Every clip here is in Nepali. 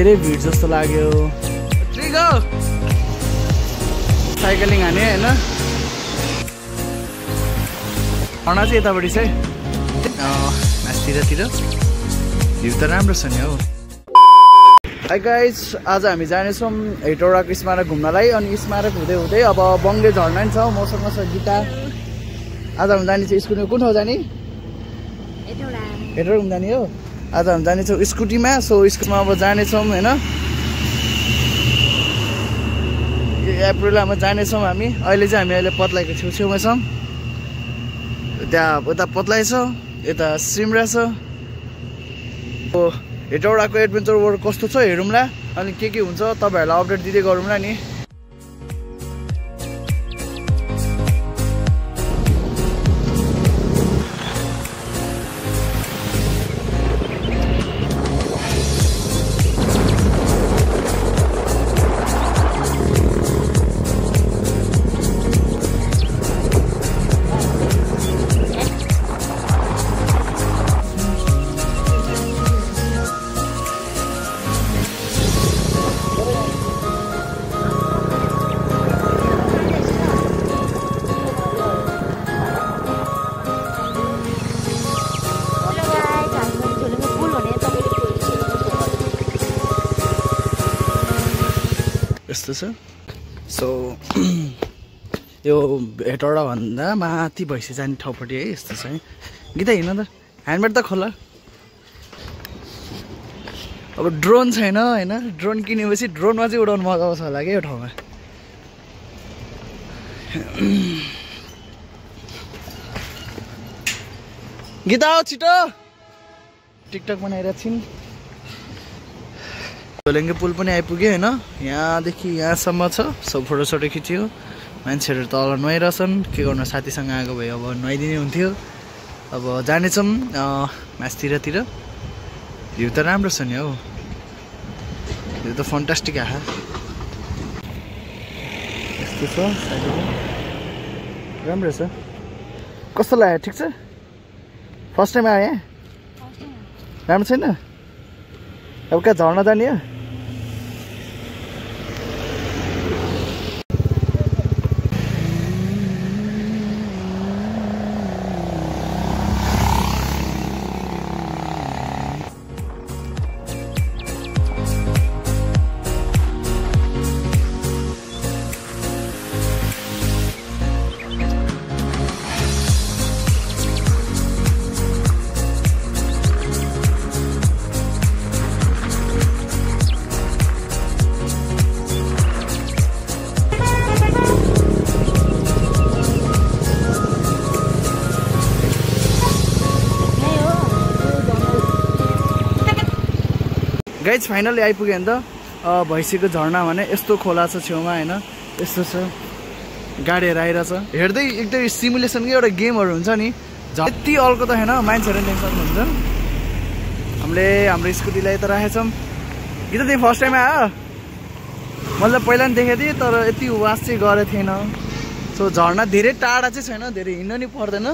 धेरै भिड जस्तो लाग्यो। साइक्लिङ हाने होइन हर्ना चाहिँ यतापट्टि चाहिँ माथितिर भ्यू त राम्रो छ नि हौ। हाई गाइज, आज हामी जानेछौँ हेटौडाको स्मारक घुम्नलाई। अनि स्मारक हुँदै हुँदै अब बङ्गे झर्ना नि छ। मसँग छ गीता। आज हामी जाने चाहिँ स्कुटीमा। कुन ठाउँ जाने? हेटौडा घुम्न जाने हो। आज हामी जानेछौँ स्कुटीमा। सो स्कुटीमा अब जानेछौँ होइन, एप्रिलमा जानेछौँ हामी। अहिले चाहिँ हामी पत्लाईको छेउछेउमा छौँ। त्यहाँ उता पत्लाइ छ, यता सिमरा छ। हेटौडाको एडभेन्चर वर्ल्ड कस्तो छ हेरौँला। अनि के हुन्छ तपाईँहरूलाई अपडेट दिँदै गरौँला नि। यस्तो छ। सो यो हेटौडा भन्दा माथि भैँसी जाने ठाउँपट्टि है यस्तो छ है। गीता हिँड्न त, ह्यान्डब्याग त खोला। अब ड्रोन छैन होइन, ड्रोन किनेपछि ड्रोनमा चाहिँ उडाउनु मजा आउँछ होला क्या यो ठाउँमा। गीता आऊ छिटो, टिकटक बनाइरहेको छिन्। झोलेङ्गे पुल पनि आइपुग्यो होइन। यहाँदेखि यहाँसम्म छ। सब फोटोसोटो खिच्यो। मान्छेहरू तल नुहाइरहेछन्। के गर्नु, साथीसँग आएको भए अब नुहाइदिने हुन्थ्यो। अब जानेछौँ माथितिर। भ्यू त राम्रो छ नि हौ। भ्यू त फन्टास्टिक आहा। यस्तो छ, राम्रो छ। कस्तो लाग्यो? ठिक छ? फर्स्ट टाइम आयो यहाँ? राम्रो छैन? अब कहाँ झर्न जाने हो? गाइज फाइनली आइपुग्यो नि त भैँसीको झर्ना भने। यस्तो खोला छ छेउमा होइन, यस्तो छ। गाडीहरू आइरहेछ। हेर्दै एकदम सिमुलेसनको एउटा गेमहरू हुन्छ नि। यति अल्को त होइन, मान्छेहरू देख्न सक्नुहुन्छ। हामीले हाम्रो स्कुटीलाई त राखेछौँ। कि त त्यही फर्स्ट टाइम आयो। मतलब पहिला पनि देखेको थिएँ तर यति वास चाहिँ गरेको थिएन। सो झर्ना धेरै टाढा चाहिँ छैन, धेरै हिँड्नु नि पर्दैन।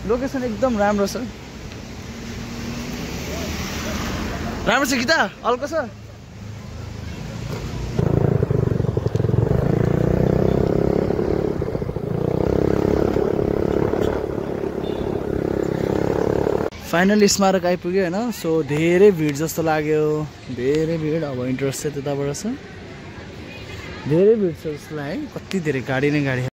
लोकेसन एकदम राम्रो छ। राम्रो छ गीता, अल्को छ। फाइनली स्मारक आइपुग्यो होइन। सो धेरै भिड जस्तो लाग्यो, धेरै भिड। अब इन्ट्रेस्ट चाहिँ त्यताबाट छ, धेरै भिड छ जस्तो लाग्यो। कति धेरै गाडी नै गाडी।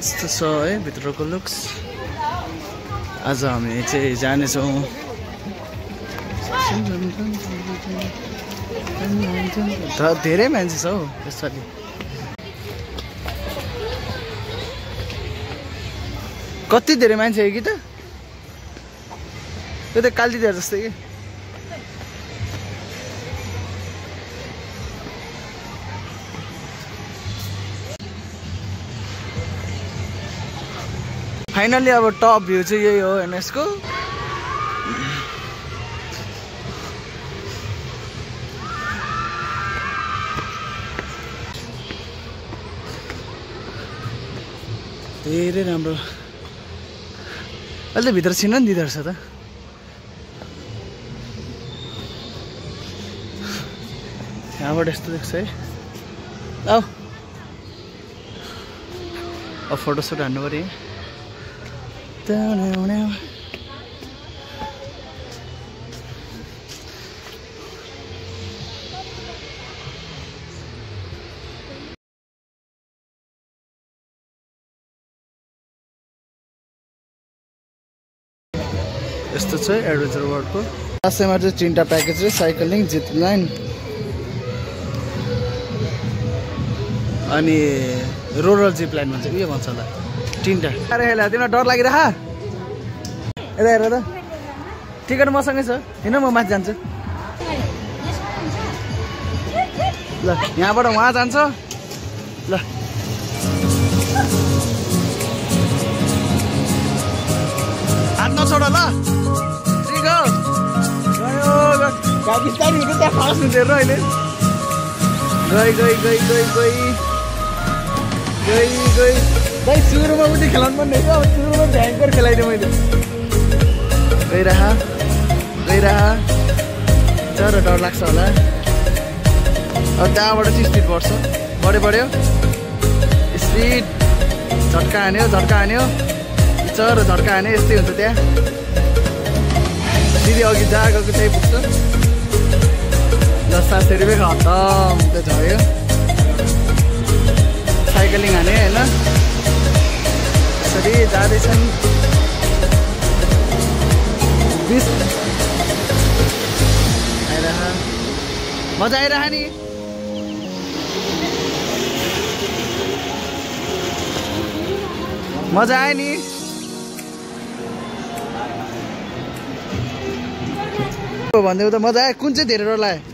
यस्तो छ है भित्रको लुक्स। आज हामी चाहिँ जानेछौँ धेरै मान्छे छ हौ यसपालि। कति धेरै मान्छे हो कि त, त्यो त कालदिदिया जस्तै कि। फाइनली अब टप भ्यू चाहिँ यही हो होइन यसको। धेरै राम्रो अहिले भित्र छिर्न नि दिँदो रहेछ त यहाँबाट यस्तो देख्छ है आऊ अब फोटोसुट हान्नु पऱ्यो यस्तो छ एडभेन्चर वर्ल्डको लास्टमा चाहिँ 3टा प्याकेज रे साइक्लिङ जिप लाइन अनि रोलर जिप लाइन भन्छ के भन्छ होला 3टा अरे हेला तिमीलाई डर लागिरह यता हेर त टिकट मसँगै छ हैन म माथि जान्छु ल यहाँबाट वहाँ जान्छ ल हात नछोड ल पाकिस्तानी त्यहाँ फास्ट हुँदैन अहिले गई भाइ सुरुमा उति खेलाउनु पर्ने अब सुरुमा भयङ्कर खेलाइदिएँ मैले गइरह तर डर लाग्छ होला अब त्यहाँबाट चाहिँ स्पिड बढ्यो स्पिड झट्का हान्यो चर झट्का हान्यो यस्तै हुन्छ त्यहाँ दिदी अघि गएको चाहिँ पुग्छ 10,000 रुपियाँ खतम त्यो झऱ्यो साइक्लिङ हाने होइन यसरी जाँदैछन् 20 आइरह मजा आइरह नि मजा आयो नि भन्दै त मजा आयो कुन चाहिँ धेरै डर लाग्यो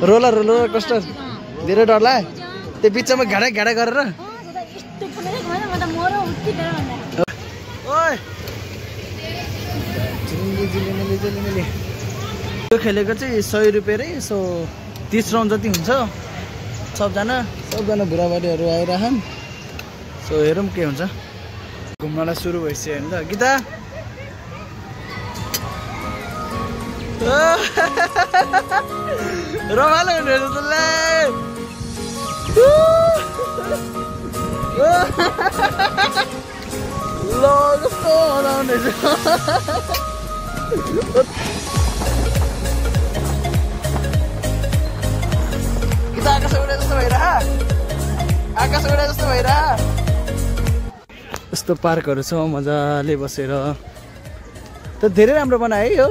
रोलर कोस्टर धेरै डर लाग्यो त्यो बिचमा घाडा गरेर यो खेलेको चाहिँ 100 रुपियाँ रे सो 30 राउन्ड जति हुन्छ सबजना बुढाबारीहरू आइरहन् सो हेरौँ के हुन्छ घुम्नलाई सुरु भइसक्यो होइन त गीता रमाइलो हुने रहेछ ल कस्तो हराउने गीता आकाश उडे जस्तो भइरह यस्तो पार्कहरू छ मजाले बसेर त धेरै राम्रो बनायो है यो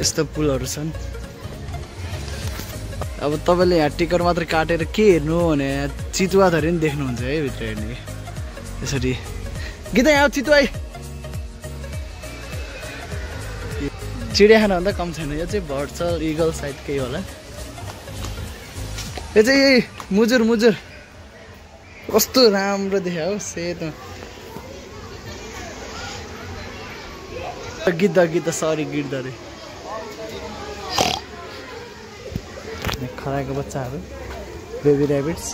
यस्तो पुलहरू छन् अब तपाईँले यहाँ टिकट मात्र काटेर के हेर्नु भने चितुवा धरि पनि देख्नुहुन्छ है भित्र हेर्ने यसरी गीता यहाँ चितुवा चिडियाखाना भन्दा कम छैन यो चाहिँ बर्ड छ इगल साइड केही होला यो चाहिँ मुजुर कस्तो राम्रो देखा हो सेतो गिद्ध सरी गिर्द रे खराएको बच्चाहरू बेबी ऱ्याबिट्स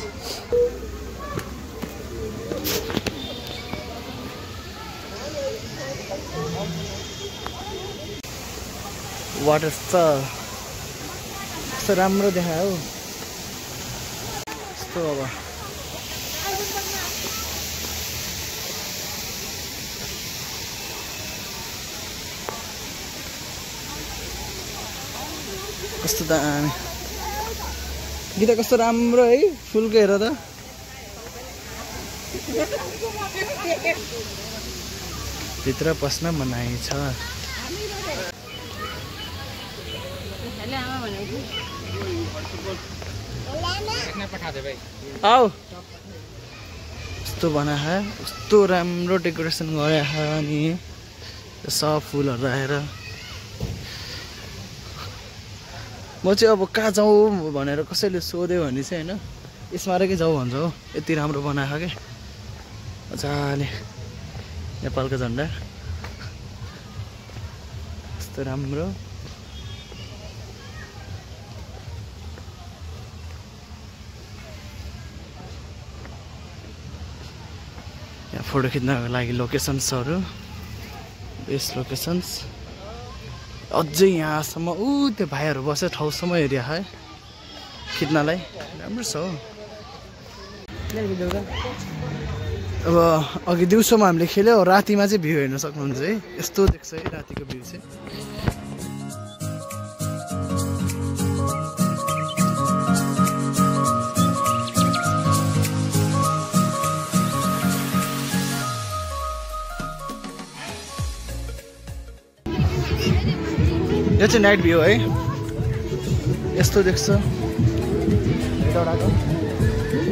वाटर कस्तो राम्रो देखायो हौ यस्तो अब कस्तो दामी गीता कस्तो राम्रो है फुलको हेर त भित्र पस्न मनाइ छ आऊ यस्तो बना यस्तो राम्रो डेकोरेसन गरे अनि सब फुलहरू राखेर म चाहिँ अब कहाँ जाउँ भनेर कसैले सोध्यो भने चाहिँ होइन स्मारकै जाउँ भन्छ हो यति राम्रो बनाएको के मजाले नेपालको झन्डा यस्तो राम्रो यहाँ फोटो खिच्नको लागि लोकेसन्सहरू बेस्ट लोकेसन्स अझै यहाँसम्म त्यो भाइहरू बसेर ठाउँसम्म एरिया है खिच्नलाई राम्रो छ हो। अब अघि दिउँसोमा हामीले खेल्यो रातिमा चाहिँ भ्यू हेर्न सक्नुहुन्छ है यस्तो देख्छ है रातिको भ्यू चाहिँ। यो चाहिँ नाइट भ्यू है यस्तो देख्छ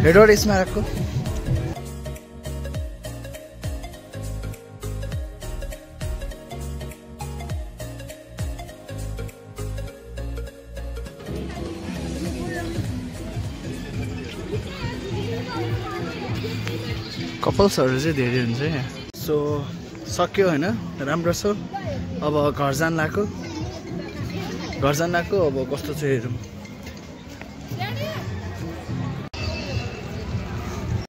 हेडवटा स्मारकको। कपल्सहरू चाहिँ धेरै हुन्छ यहाँ। सो सक्यो होइन राम्रो छ अब घर जान लाग्यो अब कस्तो छ हेरौँ।